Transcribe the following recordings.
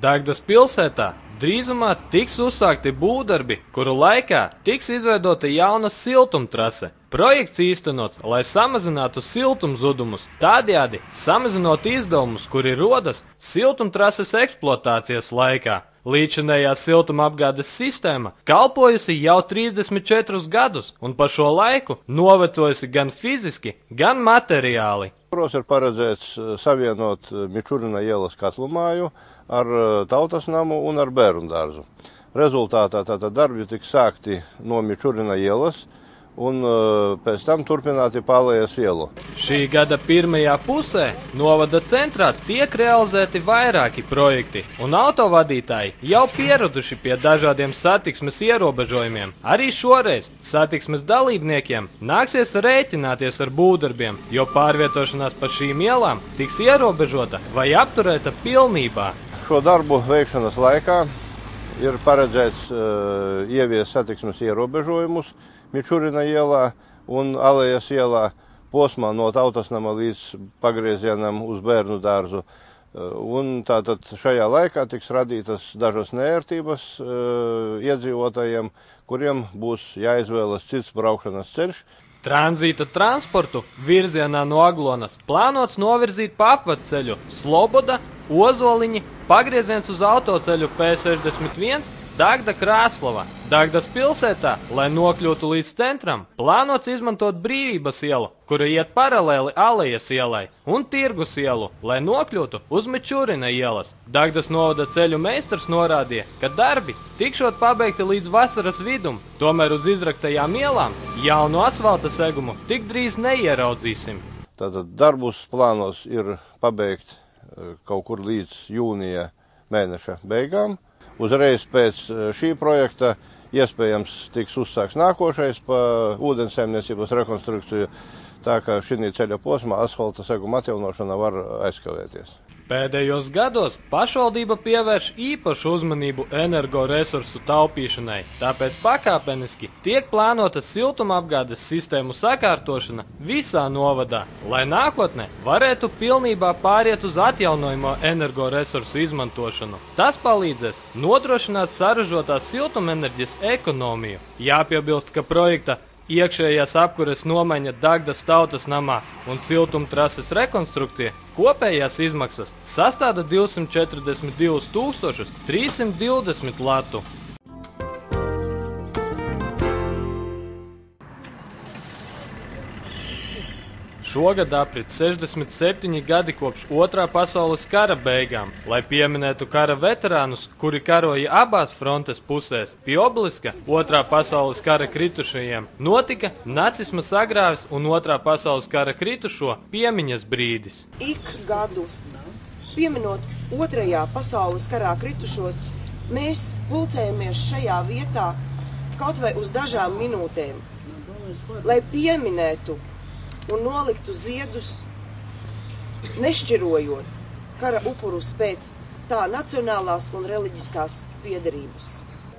Dagdas pilsētā drīzumā tiks uzsākti būvdarbi, kuru laikā tiks izveidota jauna siltumtrase. Projekts īstenots, lai samazinātu siltumzudumus, tādējādi samazinot izdevumus, kuri rodas siltumtrases eksploatācijas laikā. Līdzinējā siltumapgādes sistēma kalpojusi jau 34 gadus un pa šo laiku novecojusi gan fiziski, gan materiāli. Ir paredzēts savienot Mičurina ielas katlumāju ar Tautas namu un ar bērndārzu. Rezultātā tātad darbi tiks sākti no Mičurina ielas un pēc tam turpināti Pālejas ielu. Šī gada pirmajā pusē novada centrā tiek realizēti vairāki projekti, un autovadītāji jau pieraduši pie dažādiem satiksmes ierobežojumiem. Arī šoreiz satiksmes dalībniekiem nāksies rēķināties ar būvdarbiem, jo pārvietošanās pa šīm ielām tiks ierobežota vai apturēta pilnībā. Šo darbu veikšanas laikā ir paredzēts ieviest satiksmes ierobežojumus Mičurina ielā un Alejas ielā posmā no Tautas nama līdz pagriezienam uz bērnu dārzu. Un tātad šajā laikā tiks radītas dažas neērtības iedzīvotājiem, kuriem būs jāizvēlas cits braukšanas ceļš. Tranzīta transportu virzienā no Aglonas plānots novirzīt pa apvadceļu Sloboda, Ozoliņi, pagrieziens uz autoceļu P61, Dagda Krāslava. Dagdas pilsētā, lai nokļūtu līdz centram, plānots izmantot Brīvības ielu, kura iet paralēli Alejas ielai, un Tirgus ielu, lai nokļūtu uz Mičurina ielas. Dagdas novada ceļu meistars norādīja, ka darbi tikšot pabeigti līdz vasaras vidum, tomēr uz izraktajām ielām jaunu asfalta segumu tik drīz neieraudzīsim. Tātad darbus plānos ir pabeigt kaut kur līdz jūnija mēneša beigām. Uzreiz pēc šī projekta iespējams tiks uzsāks nākošais pa ūdensaimniecības rekonstrukciju, tā kā šī ceļa posmā asfalta seguma atjaunošana var aizkavēties. Pēdējos gados pašvaldība pievērš īpašu uzmanību energoresursu taupīšanai, tāpēc pakāpeniski tiek plānota siltumapgādes sistēmu sakārtošana visā novadā, lai nākotnē varētu pilnībā pāriet uz atjaunojamo energoresursu izmantošanu. Tas palīdzēs nodrošināt saražotās siltumenerģijas ekonomiju. Jāpiebilst, ka projekta iekšējās apkures nomaiņa Dagdas Tautas namā un siltumtrases rekonstrukcija kopējās izmaksas sastāda 242 320 latu. Šogad aprit 67 gadi kopš Otrā pasaules kara beigām, lai pieminētu kara veterānus, kuri karoja abās frontes pusēs. Pie obeliska Otrā pasaules kara kritušajiem notika nacisma sagrāvis un Otrā pasaules kara kritušo piemiņas brīdis. Ik gadu, pieminot Otrajā pasaules karā kritušos, mēs pulcējamies šajā vietā kaut vai uz dažām minūtēm, lai pieminētu un noliktu ziedus, nešķirojot kara upurus pēc tā nacionālās un reliģiskās piederības.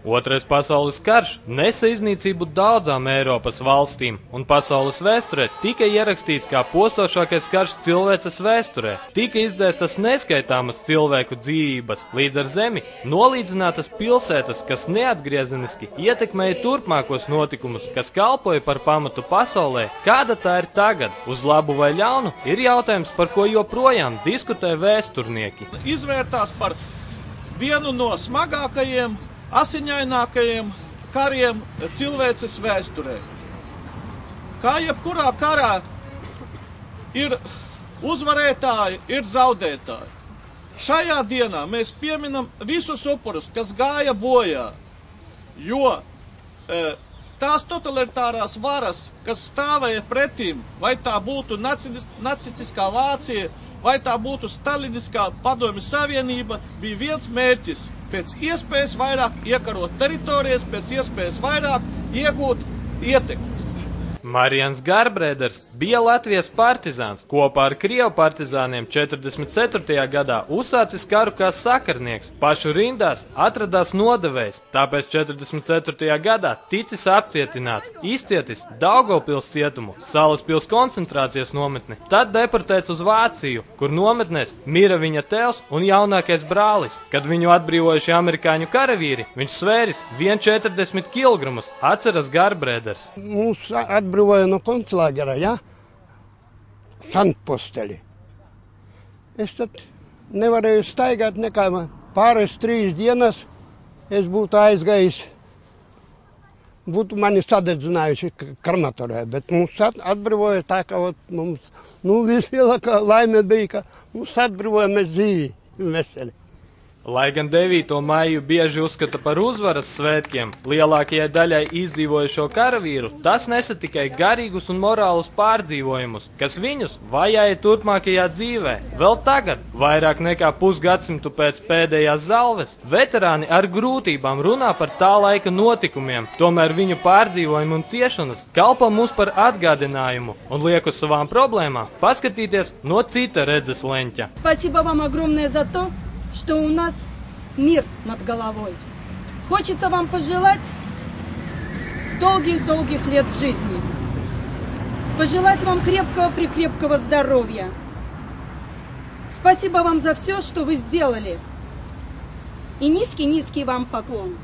Otrais pasaules karš nesa iznīcību daudzām Eiropas valstīm, un pasaules vēsturē tika ierakstīts kā postošākais karš cilvēces vēsturē. Tika izdzēstas neskaitāmas cilvēku dzīvības, līdz ar zemi nolīdzinātas pilsētas, kas neatgriezeniski ietekmēja turpmākos notikumus, kas kalpoja par pamatu pasaulē. Kāda tā ir tagad, uz labu vai ļaunu, ir jautājums, par ko joprojām diskutē vēsturnieki. Izvērtās par vienu no smagākajiem, asiņainākajiem kariem cilvēces vēsturē. Kā jebkurā karā ir uzvarētāji, ir zaudētāji. Šajā dienā mēs pieminam visus upurus, kas gāja bojā, jo tās totalitārās varas, kas stāvēja pretīm, vai tā būtu nacistiskā Vācija, vai tā būtu staliniskā Padomju Savienība, bija viens mērķis pēc iespējas vairāk iekarot teritorijas, pēc iespējas vairāk iegūt ietekmes. Marians Garbrēders bija Latvijas partizāns. Kopā ar Krievu partizāniem 44. gadā uzsācis karu kā sakarnieks. Pašu rindās atradās nodevējs, tāpēc 44. gadā ticis apcietināts, izcietis Daugavpils cietumu, Salaspils koncentrācijas nometni, tad deportēts uz Vāciju, kur nometnēs mira viņa tēvs un jaunākais brālis. Kad viņu atbrīvojuši amerikāņu karavīri, viņš svēris 140 kg, atceras Garbrēders. Atbrīvoja no koncentrācijā, ja? Sandposteli. Es tad nevarēju staigāt nekā pāris 3 dienas. Es būtu aizgājis, būtu mani sadedzinājuši krematorē, bet mums atbrīvoja tā, ka mums, vislielākā laime bija, ka mums atbrīvoja mēs dzīvi veseli. Lai gan 9. maiju bieži uzskata par uzvaras svētkiem, lielākajai daļai izdzīvojušo karavīru tas nesa tikai garīgus un morālus pārdzīvojumus, kas viņus vajāja turpmākajā dzīvē. Vēl tagad, vairāk nekā pusgadsimtu pēc pēdējās zalves, veterāni ar grūtībām runā par tā laika notikumiem, tomēr viņu pārdzīvojumi un ciešanas kalpo mums par atgādinājumu un liek uz savām problēmām paskatīties no cita redzes leņķa. Спасибо вам огромное за то, что у нас мир над головой. Хочется вам пожелать долгих-долгих лет жизни. Пожелать вам крепкого-прекрепкого здоровья. Спасибо вам за все, что вы сделали. И низкий-низкий вам поклон.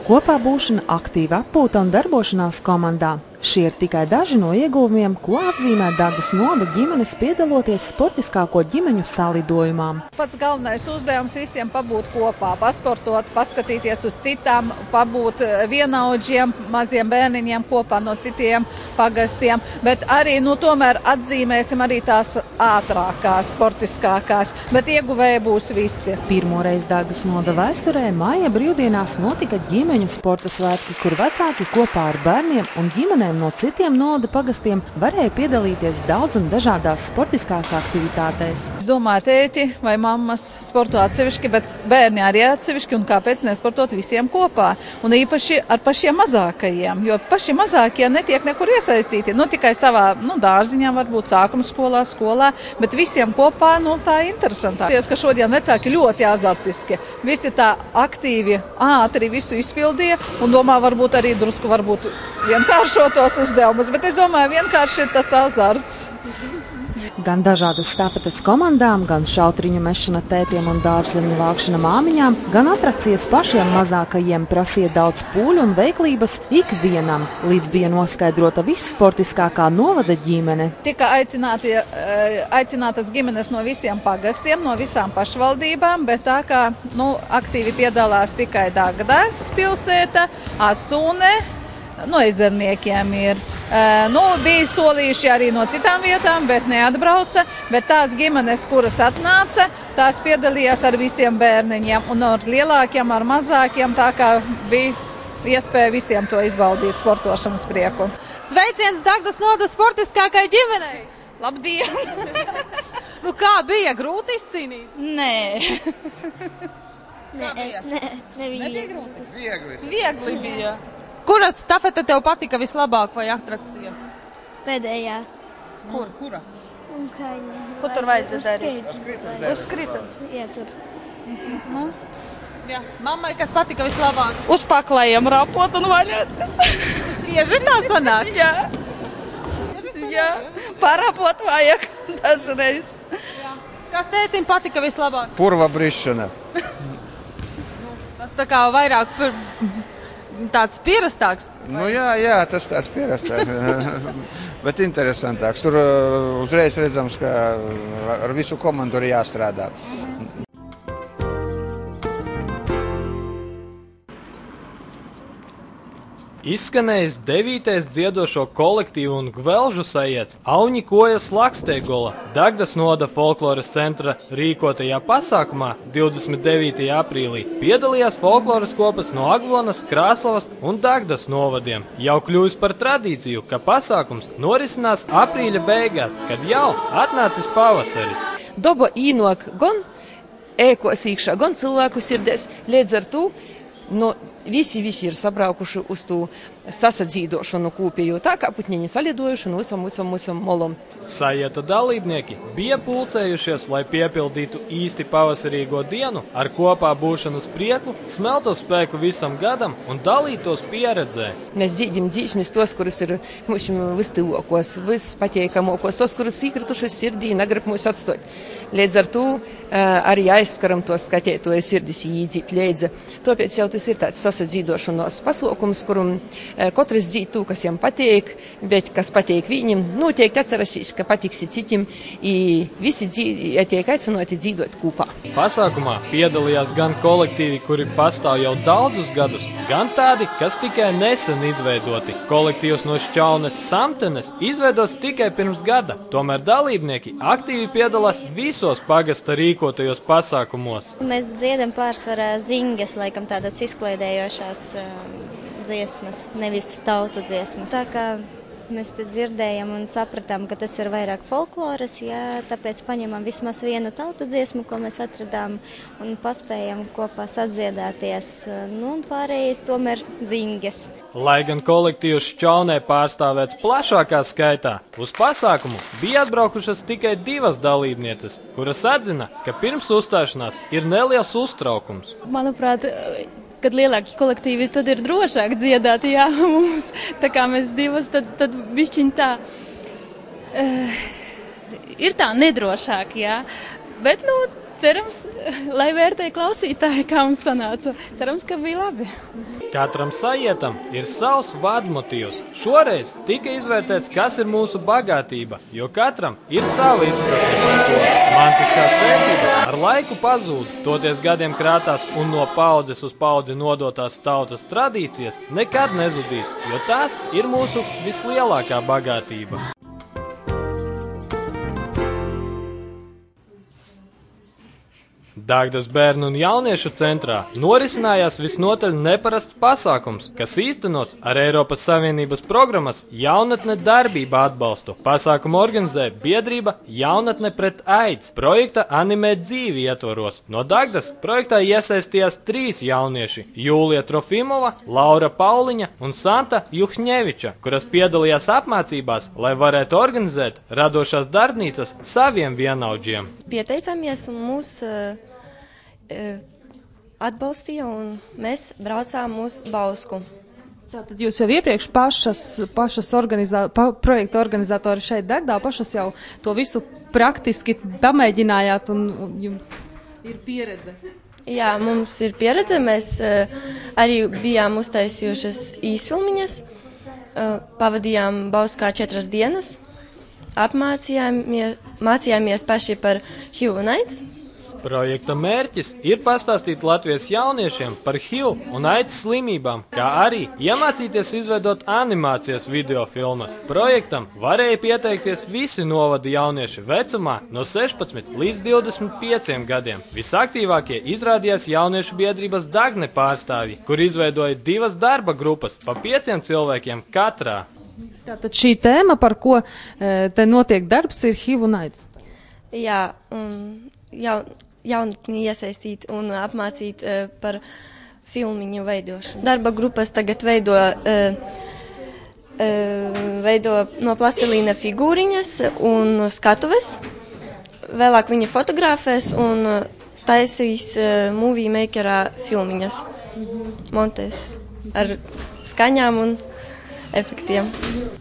Kopā būšana, aktīva atpūta un darbošanās komandā. Šie ir tikai daži no ieguvumiem, ko atzīmē Dagdas Noda ģimenes piedaloties sportiskāko ģimeņu salidojumā. Pats galvenais uzdevums visiem pabūt kopā, pasportot, paskatīties uz citām, pabūt vienaudžiem, maziem bērniņiem kopā no citiem pagastiem, bet arī, tomēr atzīmēsim arī tās ātrākās, sportiskākās, bet ieguvēji būs visi. Pirmoreiz Dagdas Noda vēsturē māja brīvdienās notika ģimeņu sporta svētki, kur vecāki kopā ar bērniem un ģimenēm no citiem Noda pagastiem varēja piedalīties daudz un dažādās sportiskās aktivitātēs. Es domāju, tēti vai mammas sporto atsevišķi, bet bērni arī atsevišķi, un kāpēc nesportot visiem kopā? Un īpaši ar pašiem mazākajiem, jo paši mazākie netiek nekur iesaistīti. Tikai savā dārziņā, varbūt sākuma skolā, bet visiem kopā tā interesantāk. Ka šodien vecāki ļoti azartiski, visi tā aktīvi, ātri visu izpildīja, un domā, varbūt arī drusku vienkāršotos uzdevumus, bet es domāju, vienkārši ir tas azarts. Gan dažādas stafetes komandām, gan šautriņu mešana tētiem un dārzeņu vākšana māmiņām, gan atrakcijas pašiem mazākajiem prasīja daudz pūļu un veiklības ikvienam, līdz bija noskaidrota vissportiskākā novada ģimene. Tika aicinātas ģimenes no visiem pagastiem, no visām pašvaldībām, bet tā kā aktīvi piedalās tikai Dagdas pilsēta, Asūne, no ezerniekiem ir. Bija solījuši arī no citām vietām, bet neatbrauca, bet tās ģimenes, kuras atnāca, tās piedalījās ar visiem bērniņiem, un ar lielākiem, ar mazākiem, tā kā bija iespēja visiem to izbaudīt sportošanas prieku. Sveiciens Dagdas Noda sportiskākai ģimenei! Labdien! Kā bija? Grūti izcīnīt? Nē. Nebija grūti? Viegli bija. Kura stafete tev patika vislabāk vai atrakcija? Pēdējā. Kura? Ko tur vajadzēja darīt? Uz skritumu. Jā, tur. Jā. Mammai, kas patika vislabāk? Uz paklājiem rāpot un vaļoties. Bieži tā sanāk? Jā. Parāpot vajag dažreiz. Jā. Kas tētim patika vislabāk? Purva brišana. Tas tā kā vairāk tāds pierastāks? Jā, tas tāds pierastāks, bet interesantāks. Tur uzreiz redzams, ka ar visu komandu ir jāstrādā. Izskanējis 9. dziedošo kolektīvu un gvelžu sajiets Auņi Kojas Laksteigola Dagdas novada folkloras centra rīkotajā pasākumā 29. aprīlī piedalījās folkloras kopas no Aglonas, Krāslavas un Dagdas novadiem. Jau kļūst par tradīciju, ka pasākums norisinās aprīļa beigās, kad jau atnācis pavasaris. Doba īnok gan ēkos īkšā, gan cilvēku sirdēs, līdz ar to visi ir sabraukuši uz to sasadzīdošanu kūpēju, tā kā putniņi salidojuši visam molam. Sajieta dalībnieki bija pulcējušies, lai piepildītu īsti pavasarīgo dienu ar kopā būšanas prieku, smelto spēku visam gadam un dalītos pieredzē. Mēs dzīdim dzīsmis tos, kuras ir mūsu vistīvokos, vispateikamokos, tos, kuras īkritušas sirdī negrib mūs atstāt. Līdz ar to arī aizskaram tos skatētoju sirdis īdzīt līdzi. Tāpēc jau tas ir tāds sasadzīdošanos pasaukums, kurum katrs dzīt to, kas jām pateik, bet kas pateik viņam, noteikti atcerasīs, ka patiksi citim, i visi tiek aicinoti dzīdot kopā. Pasākumā piedalījās gan kolektīvi, kuri pastāv jau daudzus gadus, gan tādi, kas tikai nesen izveidoti. Kolektīvs no Šķaunes Samtenes izveidots tikai pirms gada, tomēr dalībnieki aktīvi piedalās visos pagasta rīkotajos pasākumos. Mēs dziedam pārsvarā zingas, laikam tādas izklaidējošās dziesmas, nevis tautu dziesmas. Tā kā mēs te dzirdējam un sapratām, ka tas ir vairāk folkloras, tāpēc paņemam vismaz vienu tautu dziesmu, ko mēs atradām un paspējam kopā sadziedāties, un pārējais tomēr zingas. Lai gan kolektīvs Šķaunē pārstāvēts plašākā skaitā, uz pasākumu bija atbraukušas tikai 2 dalībnieces, kuras atzina, ka pirms uzstāšanās ir neliels uztraukums. Manuprāt, kad lielāki kolektīvi, tad ir drošāk dziedāt, mums, tā kā mēs 2, tad bišķiņ tā, ir tā nedrošāk, bet, cerams, lai vērtē klausītāji, kā mums sanāca, cerams, ka bija labi. Katram sajietam ir savs vadmotīvs. Šoreiz tika izvērtēts, kas ir mūsu bagātība, jo katram ir sava izpratne par to. Mantiskās vērtības ar laiku pazūd, toties gadiem krātās un no paudzes uz paudzi nodotās tautas tradīcijas nekad nezudīs, jo tās ir mūsu vislielākā bagātība. Dagdas bērnu un jauniešu centrā norisinājās visnotaļ neparasts pasākums, kas īstenots ar Eiropas Savienības programmas Jaunatne darbība atbalstu. Pasākumu organizē biedrība Jaunatne pret AIDS projekta Animēt dzīvi ietvaros. No Dagdas projektā iesaistījās 3 jaunieši – Jūlija Trofimova, Laura Pauliņa un Santa Juhņeviča, kuras piedalījās apmācībās, lai varētu organizēt radošās darbnīcas saviem vienaudžiem. Pieteicāmies un mūs atbalstīja un mēs braucām uz Bausku. Tātad jūs jau iepriekš pašas projekta organizatori šeit Dagdā, pašas jau to visu praktiski pamēģinājāt un jums ir pieredze? Jā, mums ir pieredze, mēs arī bijām uztaisījušas īsfilmiņas, pavadījām Bauskā 4 dienas, mācījāmies paši par HIV un AIDS. Projekta mērķis ir pastāstīt Latvijas jauniešiem par HIV un AIDS slimībām, kā arī iemācīties izveidot animācijas videofilmas. Projektam varēja pieteikties visi novada jaunieši vecumā no 16 līdz 25 gadiem. Visaktīvākie izrādījās jauniešu biedrības Dagne pārstāvji, kur izveidoja 2 darba grupas pa 5 cilvēkiem katrā. Tātad šī tēma, par ko te notiek darbs, ir HIV un AIDS? Jā, jaunatni iesaistīt un apmācīt par filmiņu veidošanu. Darba grupas tagad veido no plastilīna figūriņas un skatuves. Vēlāk viņi fotografēs un taisīs movie makerā filmiņas. Montēs ar skaņām un efektiem.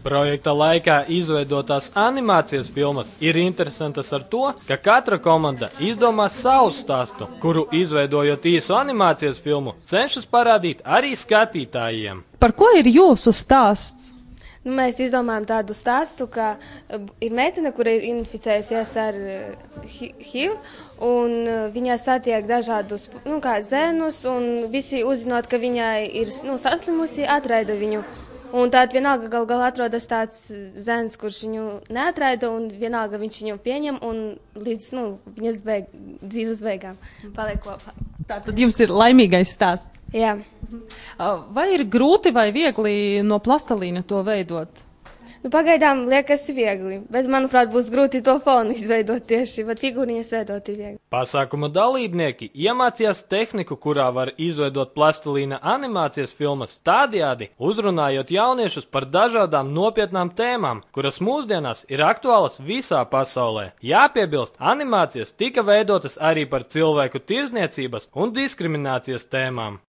Projekta laikā izveidotās animācijas filmas ir interesantas ar to, ka katra komanda izdomā savu stāstu, kuru izveidojot īsu animācijas filmu, cenšas parādīt arī skatītājiem. Par ko ir jūsu stāsts? Mēs izdomājām tādu stāstu, ka ir meitene, kura ir inficējusies ar HIV, un viņai satiek dažādus zēnus, un visi uzzinot, ka viņai ir saslimusi, atraida viņu. Un tātad vienalga gal galā atrodas tāds zēns, kurš viņu neatraida, un vienalga viņš viņu pieņem, un līdz viņas dzīves beigām paliek kopā. Tātad jums ir laimīgais stāsts. Jā. Vai ir grūti vai viegli no plastelīna to veidot? Pagaidām liekas viegli, bet, manuprāt, būs grūti to fonu izveidot tieši, bet figūriņas veidot ir viegli. Pasākuma dalībnieki iemācījās tehniku, kurā var izveidot plastelīna animācijas filmas, tādējādi uzrunājot jauniešus par dažādām nopietnām tēmām, kuras mūsdienās ir aktuālas visā pasaulē. Jāpiebilst, animācijas tika veidotas arī par cilvēku tirzniecības un diskriminācijas tēmām.